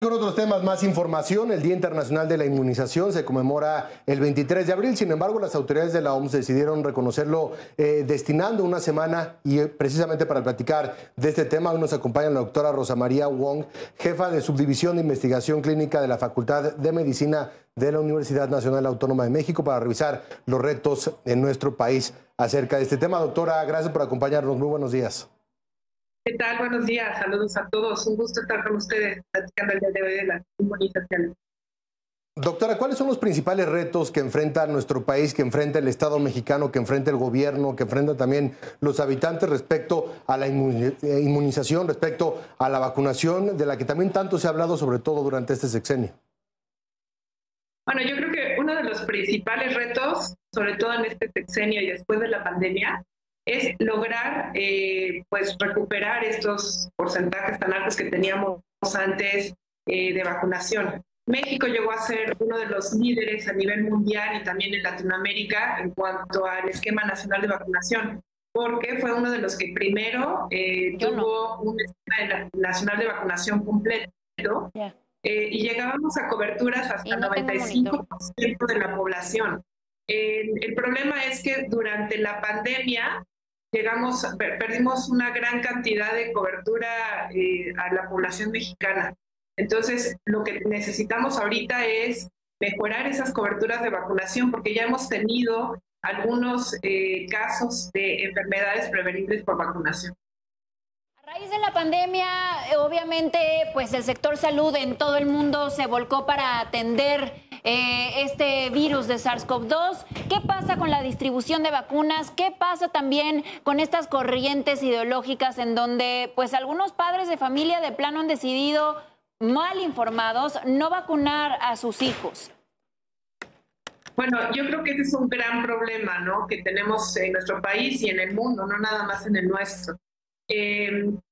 Con otros temas, más información, el Día Internacional de la Inmunización se conmemora el 23 de abril, sin embargo las autoridades de la OMS decidieron reconocerlo destinando una semana y precisamente para platicar de este tema hoy nos acompaña la doctora Rosa María Wong, jefa de Subdivisión de Investigación Clínica de la Facultad de Medicina de la Universidad Nacional Autónoma de México para revisar los retos en nuestro país acerca de este tema. Doctora, gracias por acompañarnos, muy buenos días. ¿Qué tal? Buenos días, saludos a todos. Un gusto estar con ustedes platicando el día de hoy de las inmunizaciones. Doctora, ¿cuáles son los principales retos que enfrenta nuestro país, que enfrenta el Estado mexicano, que enfrenta el gobierno, que enfrentan también los habitantes respecto a la inmunización, respecto a la vacunación, de la que también tanto se ha hablado, sobre todo durante este sexenio? Bueno, yo creo que uno de los principales retos, sobre todo en este sexenio y después de la pandemia, es lograr pues recuperar estos porcentajes tan altos que teníamos antes de vacunación. México llegó a ser uno de los líderes a nivel mundial y también en Latinoamérica en cuanto al esquema nacional de vacunación, porque fue uno de los que primero tuvo un esquema nacional de vacunación completo. Yeah. Y llegábamos a coberturas hasta 95% de la población. El problema es que durante la pandemia perdimos una gran cantidad de cobertura a la población mexicana. Entonces, lo que necesitamos ahorita es mejorar esas coberturas de vacunación, porque ya hemos tenido algunos casos de enfermedades prevenibles por vacunación. A raíz de la pandemia, obviamente, pues el sector salud en todo el mundo se volcó para atender este virus de SARS-CoV-2. ¿Qué pasa con la distribución de vacunas? ¿Qué pasa también con estas corrientes ideológicas en donde pues algunos padres de familia de plano han decidido, mal informados, no vacunar a sus hijos? Bueno, yo creo que ese es un gran problema, ¿no?, que tenemos en nuestro país y en el mundo, no nada más en el nuestro.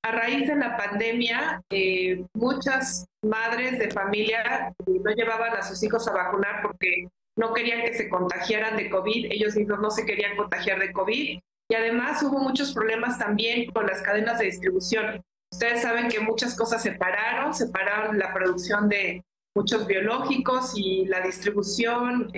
A raíz de la pandemia, muchas madres de familia no llevaban a sus hijos a vacunar porque no querían que se contagiaran de COVID, ellos mismos no se querían contagiar de COVID, y además hubo muchos problemas también con las cadenas de distribución. Ustedes saben que muchas cosas separaron la producción de muchos biológicos y la distribución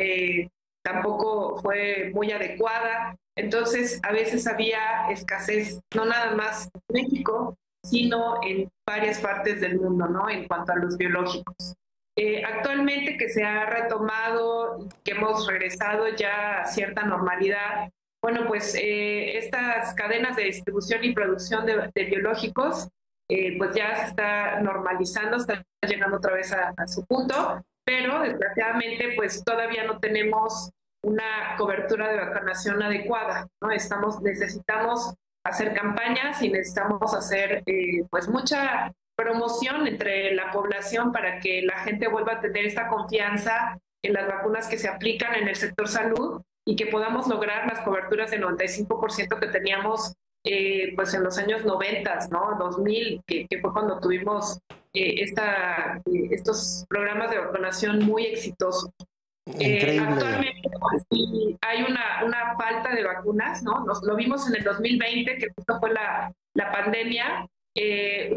tampoco fue muy adecuada. Entonces, a veces había escasez, no nada más en México, sino en varias partes del mundo, ¿no?, en cuanto a los biológicos. Actualmente que se ha retomado, que hemos regresado ya a cierta normalidad, bueno, pues estas cadenas de distribución y producción de biológicos, pues ya se está normalizando, está llegando otra vez a su punto, pero desgraciadamente pues todavía no tenemos una cobertura de vacunación adecuada, ¿no? Necesitamos hacer campañas y necesitamos hacer pues mucha promoción entre la población para que la gente vuelva a tener esta confianza en las vacunas que se aplican en el sector salud y que podamos lograr las coberturas del 95% que teníamos pues en los años 90, ¿no?, 2000, que fue cuando tuvimos estos programas de vacunación muy exitosos. Actualmente pues, hay una falta de vacunas, ¿no? Lo vimos en el 2020, que justo fue la pandemia.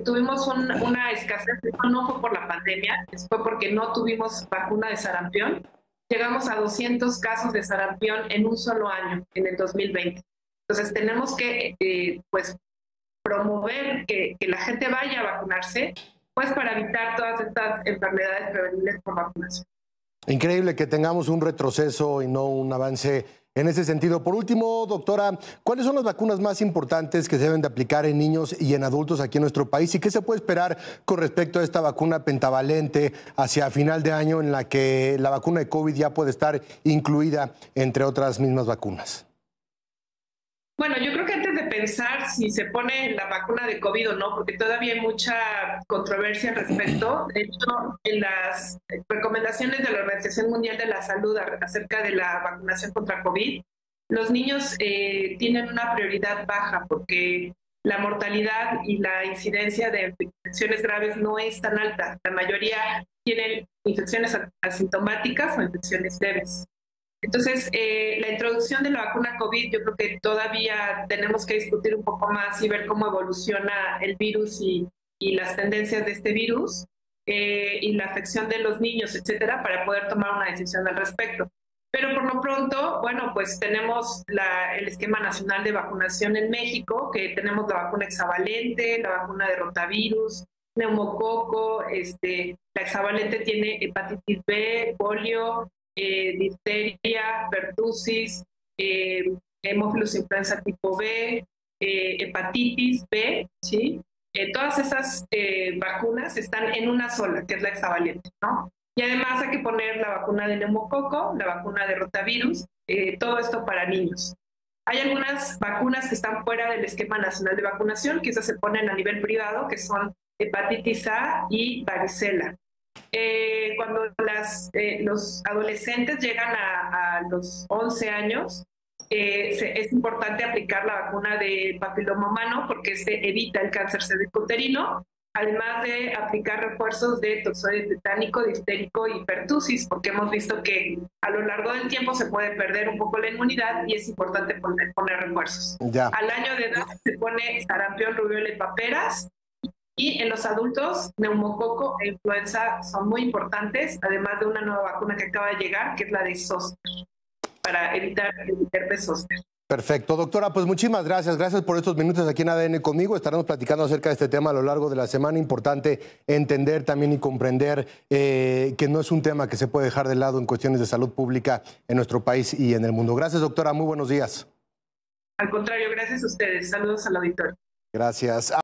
Tuvimos una escasez, no fue por la pandemia, fue porque no tuvimos vacuna de sarampión. Llegamos a 200 casos de sarampión en un solo año, en el 2020. Entonces tenemos que pues promover que la gente vaya a vacunarse, pues para evitar todas estas enfermedades prevenibles por vacunación. Increíble que tengamos un retroceso y no un avance en ese sentido. Por último, doctora, ¿cuáles son las vacunas más importantes que se deben de aplicar en niños y en adultos aquí en nuestro país? ¿Y qué se puede esperar con respecto a esta vacuna pentavalente hacia final de año en la que la vacuna de COVID ya puede estar incluida entre otras mismas vacunas? Bueno, yo creo que antes de pensar si se pone la vacuna de COVID o no, porque todavía hay mucha controversia al respecto. De hecho, en las recomendaciones de la Organización Mundial de la Salud acerca de la vacunación contra COVID, los niños tienen una prioridad baja porque la mortalidad y la incidencia de infecciones graves no es tan alta. La mayoría tienen infecciones asintomáticas o infecciones leves. Entonces, la introducción de la vacuna COVID, yo creo que todavía tenemos que discutir un poco más y ver cómo evoluciona el virus y las tendencias de este virus. y la afección de los niños, etcétera, para poder tomar una decisión al respecto. Pero por lo pronto, bueno, pues tenemos el esquema nacional de vacunación en México, que tenemos la vacuna hexavalente, la vacuna de rotavirus, neumococo, la hexavalente tiene hepatitis B, polio, difteria, pertusis, hemófilos influenza tipo B, hepatitis B, ¿sí? Todas esas vacunas están en una sola, que es la hexavalente, ¿no? Y además hay que poner la vacuna de neumococo, la vacuna de rotavirus, todo esto para niños. Hay algunas vacunas que están fuera del esquema nacional de vacunación, que esas se ponen a nivel privado, que son hepatitis A y varicela. Cuando los adolescentes llegan a los 11 años, es importante aplicar la vacuna de papiloma humano porque evita el cáncer cervicuterino, además de aplicar refuerzos de toxoide tetánico, diftérico y pertusis, porque hemos visto que a lo largo del tiempo se puede perder un poco la inmunidad y es importante poner refuerzos. Ya. Al año de edad se pone sarampión, rubiola y paperas. Y en los adultos, neumococo e influenza son muy importantes, además de una nueva vacuna que acaba de llegar, que es la de zóster, para evitar el herpes zóster. Perfecto. Doctora, pues muchísimas gracias. Gracias por estos minutos aquí en ADN conmigo. Estaremos platicando acerca de este tema a lo largo de la semana. Importante entender también y comprender que no es un tema que se puede dejar de lado en cuestiones de salud pública en nuestro país y en el mundo. Gracias, doctora. Muy buenos días. Al contrario, gracias a ustedes. Saludos al auditorio. Gracias.